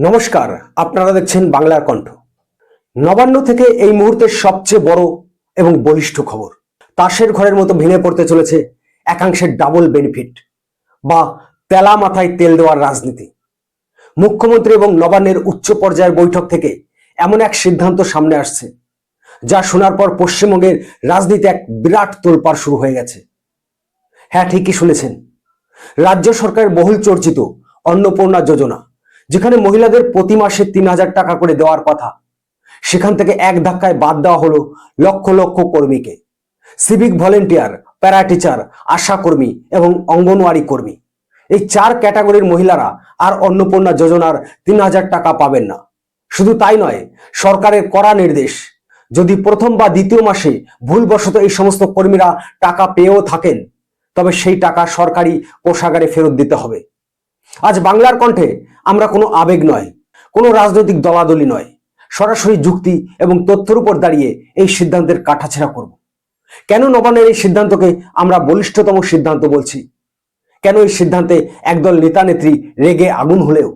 নমস্কার, আপনারা দেখছেন বাংলার কণ্ঠ। নবান্ন থেকে এই মুহূর্তের সবচেয়ে বড় এবং বলিষ্ঠ খবর। তাসের ঘরের মতো ভেঙে পড়তে চলেছে একাংশের ডাবল বেনিফিট বা তেলা মাথায় তেল দেওয়ার রাজনীতি। মুখ্যমন্ত্রী এবং নবান্নের উচ্চ পর্যায়ের বৈঠক থেকে এমন এক সিদ্ধান্ত সামনে আসছে যা শোনার পর পশ্চিমবঙ্গের রাজনীতি এক বিরাট তোলপাড় শুরু হয়ে গেছে। হ্যাঁ, ঠিকই শুনেছেন, রাজ্য সরকারের বহুল চর্চিত অন্নপূর্ণা যোজনা, যেখানে মহিলাদের প্রতি মাসে ৩,০০০ টাকা করে দেওয়ার কথা, সেখান থেকে এক ধাক্কায় বাদ দেওয়া হলো লক্ষ লক্ষ কর্মীকে। সিভিক ভলেন্টিয়ার, প্যারা টিচার, আশা কর্মী এবং অঙ্গনওয়াড়ি কর্মী, এই 4 ক্যাটাগরির মহিলারা আর অন্নপূর্ণা যোজনার ৩,০০০ টাকা পাবেন না। শুধু তাই নয়, সরকারের কড়া নির্দেশ, যদি প্রথম বা দ্বিতীয় মাসে ভুলবশত এই সমস্ত কর্মীরা টাকা পেয়েও থাকেন, তবে সেই টাকা সরকারি কোষাগারে ফেরত দিতে হবে। আজ বাংলার কণ্ঠে আমরা কোনো আবেগ নয়, কোনো রাজনৈতিক দলাদলি নয়, সরাসরি যুক্তি এবং তথ্যের উপর দাঁড়িয়ে এই সিদ্ধান্তের কাটাছেঁড়া করব। কেন নবান্নের এই সিদ্ধান্তকে আমরা বলিষ্ঠতম সিদ্ধান্ত বলছি? কেন এই সিদ্ধান্তে একদল নেতা নেত্রী রেগে আগুন হলেও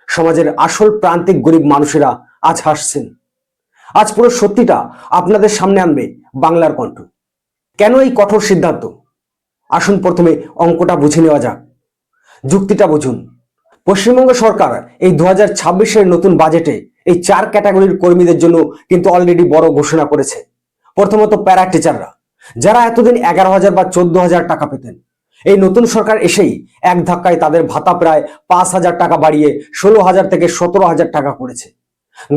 সমাজের আসল প্রান্তিক গরিব মানুষেরা আজ হাসছেন? আজ পুরো সত্যিটা আপনাদের সামনে আনবে বাংলার কণ্ঠ। কেন এই কঠোর সিদ্ধান্ত? আসুন প্রথমে অঙ্কটা বুঝে নেওয়া যাক, যুক্তিটা বুঝুন। পশ্চিমবঙ্গ সরকার এই 2026-এর নতুন বাজেটে এই 4 ক্যাটাগরির কর্মীদের জন্য কিন্তু অলরেডি বড় ঘোষণা করেছে। প্রথমত প্যারা টিচাররা, যারা এতদিন 11,000 বা 14,000 টাকা পেতেন, এই নতুন সরকার এসেই এক ধাক্কায় তাদের ভাতা প্রায় 5,000 টাকা বাড়িয়ে 16,000 থেকে 17,000 টাকা করেছে।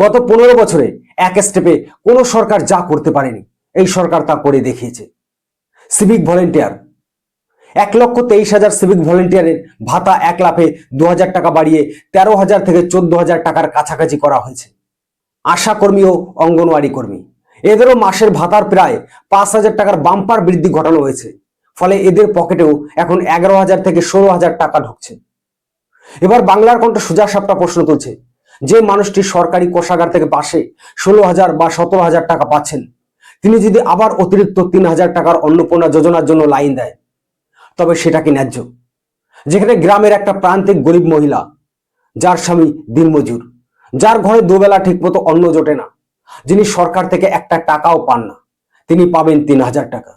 গত 15 বছরে এক স্টেপে কোনো সরকার যা করতে পারেনি, এই সরকার তা করে দেখিয়েছে। সিভিক ভলেন্টিয়ার, 1,23,000 সিভিক ভলেন্টিয়ারের ভাতা 1 লাফে 2,000 টাকা বাড়িয়ে 13,000 থেকে 14,000 টাকার কাছাকাছি করা হয়েছে। আশা কর্মী ও অঙ্গনওয়াড়ি কর্মী, এদেরও মাসের ভাতার প্রায় 5,000 টাকার বাম্পার বৃদ্ধি ঘটানো হয়েছে। ফলে এদের পকেটেও এখন 11,000 থেকে 16,000 টাকা ঢুকছে। এবার বাংলার কণ্ঠ সোজা সাপটা প্রশ্ন তুলছে, যে মানুষটি সরকারি কোষাগার থেকে পাশে 16,000 বা 17,000 টাকা পাচ্ছেন, তিনি যদি আবার অতিরিক্ত 3,000 টাকার অন্নপূর্ণা যোজনার জন্য লাইন দেয়, তবে সেটা কি ন্যায্য? যেখানে গ্রামের একটা প্রান্তিক গরিব মহিলা, যার স্বামী দিনমজুর, যার ঘরে দুবেলা ঠিকমতো অন্ন জোটে না, যিনি সরকার থেকে একটা টাকাও পান না, তিনি পাবেন 3,000 টাকা।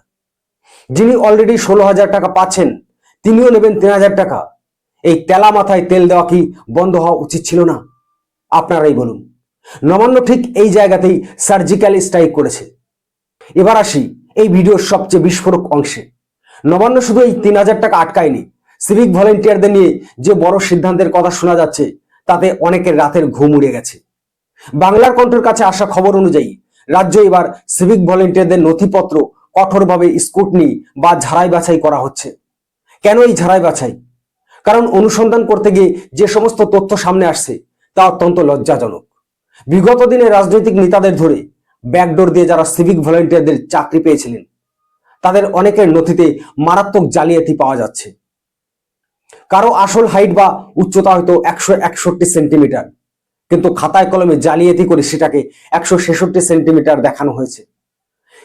যিনি অলরেডি 16,000 টাকা পাচ্ছেন, তিনিও নেবেন 3,000 টাকা। এই তেলা মাথায় তেল দেওয়া কি বন্ধ হওয়া উচিত ছিল না? আপনারাই বলুন। নবান্ন ঠিক এই জায়গাতেই সার্জিক্যাল স্ট্রাইক করেছে। এবার আসি এই ভিডিওর সবচেয়ে বিস্ফোরক অংশে। নবান্ন শুধু এই 3,000 টাকা আটকায়নি, সিভিক ভলেন্টিয়ারদের নিয়ে যে বড় সিদ্ধান্তের কথা শোনা যাচ্ছে, তাতে অনেকের রাতের ঘুম উড়ে গেছে। বাংলার কণ্ঠের কাছে আসা খবর অনুযায়ী রাজ্য এবার সিভিক ভলেন্টিয়ারদের নথিপত্র কঠোরভাবে স্ক্রুটনি বা ঝাড়াই বাছাই করা হচ্ছে। কেন এই ঝাড়াই বাছাই? কারণ অনুসন্ধান করতে গিয়ে যে সমস্ত তথ্য সামনে আসছে, তা অত্যন্ত লজ্জাজনক। বিগত দিনে রাজনৈতিক নেতাদের ধরে ব্যাকডোর দিয়ে যারা সিভিক ভলেন্টিয়ারদের চাকরি পেয়েছিলেন, তাদের অনেকের নথিতে মারাত্মক জালিয়াতি পাওয়া যাচ্ছে। কারো আসল হাইট বা উচ্চতা হয়তো 161 সেন্টিমিটার, কিন্তু খাতায় কলমে জালিয়াতি করে সেটাকে 166 সেন্টিমিটার দেখানো হয়েছে।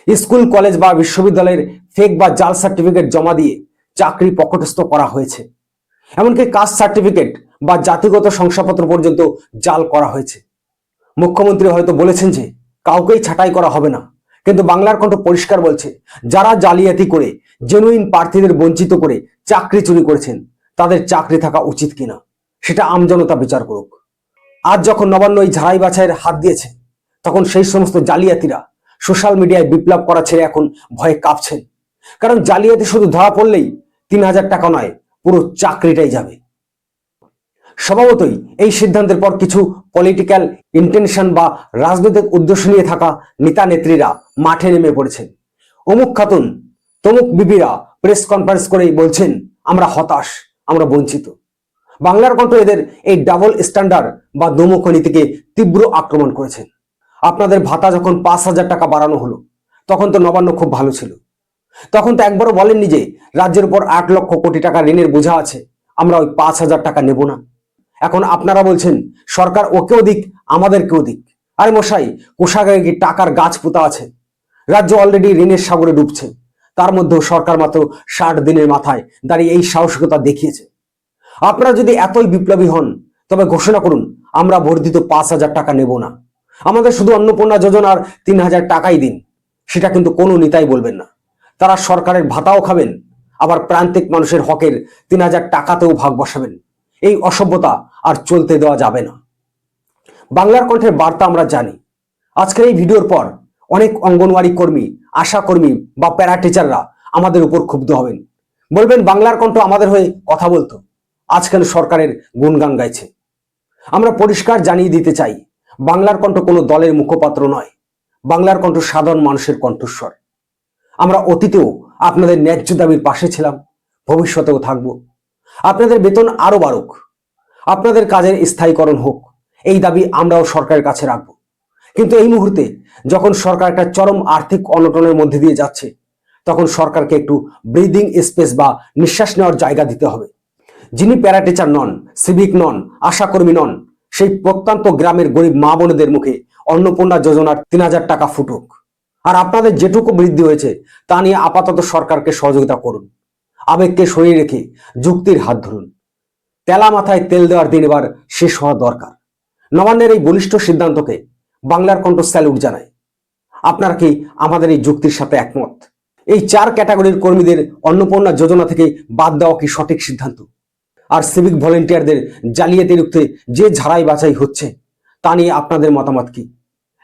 স্কুল, কলেজ বা বিশ্ববিদ্যালয়ের ফেক বা জাল সার্টিফিকেট জমা দিয়ে চাকরি পকেটস্থ করা হয়েছে। এমনকি কাস্ট সার্টিফিকেট বা জাতিগত শংসাপত্র পর্যন্ত জাল করা হয়েছে। মুখ্যমন্ত্রী হয়তো বলেছেন যে কাউকেই ছাঁটাই করা হবে না, কিন্তু বাংলার কণ্ঠ পরিষ্কার বলছে, যারা জালিয়াতি করে জেনুইন প্রার্থীদের বঞ্চিত করে চাকরি চুরি করেছেন, তাদের চাকরি থাকা উচিত কিনা সেটা আমজনতা বিচার করুক। আজ যখন নবান্ন এই ঝাড়াই বাছাইয়ের হাত দিয়েছে, তখন সেই সমস্ত জালিয়াতিরা সোশ্যাল মিডিয়ায় বিপ্লব করা ছেড়ে এখন ভয়ে কাঁপছেন। কারণ জালিয়াতি শুধু ধরা পড়লেই 3,000 টাকা নয়, পুরো চাকরিটাই যাবে। স্বভাবতই এই সিদ্ধান্তের পর কিছু পলিটিক্যাল ইন্টেনশন বা রাজনৈতিক উদ্দেশ্য নিয়ে থাকা নেতা নেত্রীরা মাঠে নেমে পড়েছেন। অমুক খাতুন, তমুক বিবিরা প্রেস কনফারেন্স করেই বলছেন, আমরা হতাশ, আমরা বঞ্চিত। বাংলার কণ্ঠ এদের এই ডাবল স্ট্যান্ডার্ড বা দমুখ নীতিকে তীব্র আক্রমণ করেছেন। আপনাদের ভাতা যখন 5,000 টাকা বাড়ানো হলো, তখন তো নবান্ন খুব ভালো ছিল। তখন তো একবারও বলেননি যে রাজ্যের উপর 8 লক্ষ কোটি টাকা ঋণের বোঝা আছে, আমরা ওই 5,000 টাকা নেব না। এখন আপনারা বলছেন সরকার ওকেও দিক, আমাদেরকেও দিক। আরে মশাই, কোষাগারে কি টাকার গাছ পোতা আছে? রাজ্য অলরেডি ঋণের সাগরে ডুবছে, তার মধ্যেও সরকার মাত্র 60 দিনের মাথায় দাঁড়িয়ে এই সাহসিকতা দেখিয়েছে। আপনারা যদি এতই বিপ্লবী হন, তবে ঘোষণা করুন আমরা বর্ধিত 5,000 টাকা নেব না, আমাদের শুধু অন্নপূর্ণা যোজনার 3,000 টাকাই দিন, সেটা কিন্তু কোনো নেতাই বলবেন না। তারা সরকারের ভাতাও খাবেন, আবার প্রান্তিক মানুষের হকের 3,000 টাকাতেও ভাগ বসাবেন। এই অসভ্যতা আর চলতে দেওয়া যাবে না। বাংলার কণ্ঠের বার্তা আমরা জানি। আজকের এই ভিডিওর পর অনেক অঙ্গনওয়াড়ি কর্মী, আশা কর্মী বা প্যারা টিচাররা আমাদের উপর ক্ষুব্ধ হবেন, বলবেন বাংলার কণ্ঠ আমাদের হয়ে কথা বলতো, আজ কেন সরকারের গুণগান গাইছে। আমরা পরিষ্কার জানিয়ে দিতে চাই, বাংলার কণ্ঠ কোনো দলের মুখপাত্র নয়, বাংলার কণ্ঠ সাধারণ মানুষের কণ্ঠস্বর। আমরা অতীতেও আপনাদের ন্যায্য দাবির পাশে ছিলাম, ভবিষ্যতেও থাকব। আপনাদের বেতন আরো বাড়ুক, আপনাদের কাজের স্থায়ীকরণ হোক, এই দাবি আমরাও সরকারের কাছে রাখব। কিন্তু এই মুহূর্তে যখন সরকার একটা চরম আর্থিক অনটনের মধ্যে দিয়ে যাচ্ছে, তখন সরকারকে একটু ব্রিদিং স্পেস বা নিঃশ্বাস নেওয়ার জায়গা দিতে হবে। যিনি প্যারা টিচার নন, সিভিক নন, আশাকর্মী নন, সেই প্রত্যন্ত গ্রামের গরিব মা বোনেদের মুখে অন্নপূর্ণা যোজনার 3,000 টাকা ফুটুক। আর আপনাদের যেটুকু বৃদ্ধি হয়েছে তা নিয়ে আপাতত সরকারকে সহযোগিতা করুন। আবেগকে সরিয়ে রেখে যুক্তির হাত ধরুন। তেলা মাথায় তেল দেওয়ার দিন এবার শেষ হওয়া দরকার। নবান্নের এই বলিষ্ঠ সিদ্ধান্তকে বাংলার কণ্ঠ স্যালুট জানায়। আপনারা কি আমাদের এই যুক্তির সাথে একমত? এই 4 ক্যাটাগরির কর্মীদের অন্নপূর্ণা যোজনা থেকে বাদ দেওয়া কি সঠিক সিদ্ধান্ত? আর সিভিক ভলেন্টিয়ারদের জালিয়াতি রুখতে যে ঝাড়াই বাছাই হচ্ছে, তা নিয়ে আপনাদের মতামত কি?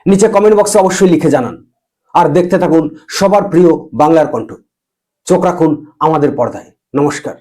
নিচে কমেন্ট বক্সে অবশ্যই লিখে জানান। আর দেখতে থাকুন সবার প্রিয় বাংলার কণ্ঠ। চোখ রাখুন আমাদের পর্দায়। নমস্কার।